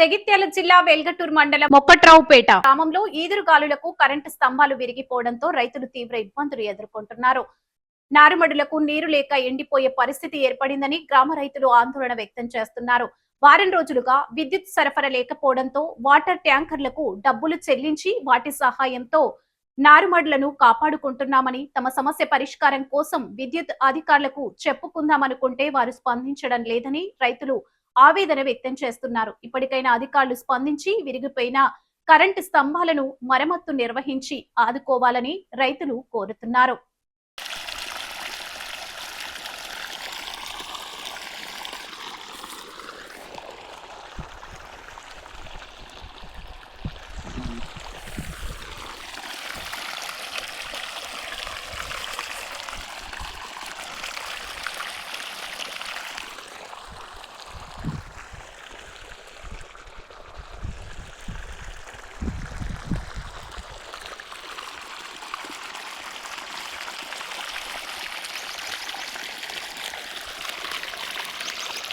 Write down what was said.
జగిత్యాల జిల్లా వెల్గటూర్ మండలం మొక్కట్రావుపేట గ్రామంలో ఈదురుగాలులకు కరెంటు స్తంభాలు విరిగిపోవడంతో రైతులు తీవ్ర ఇబ్బందులు ఎదుర్కొంటున్నారు. నారుమడులకు నీరు లేక ఎండిపోయే పరిస్థితి ఏర్పడిందని గ్రామ రైతులు ఆందోళన వ్యక్తం చేస్తున్నారు. వారం రోజులుగా విద్యుత్ సరఫరా లేకపోవడంతో వాటర్ ట్యాంకర్లకు డబ్బులు చెల్లించి వాటి సహాయంతో నారుమడులను కాపాడుకుంటున్నామని, తమ సమస్య పరిష్కారం కోసం విద్యుత్ అధికారులకు చెప్పుకుందామనుకుంటే వారు స్పందించడం లేదని రైతులు ఆవేదన వ్యక్తం చేస్తున్నారు. ఇప్పటికైనా అధికారులు స్పందించి విరిగిపోయిన కరెంటు స్తంభాలను మరమ్మత్తు నిర్వహించి ఆదుకోవాలని రైతులు కోరుతున్నారు.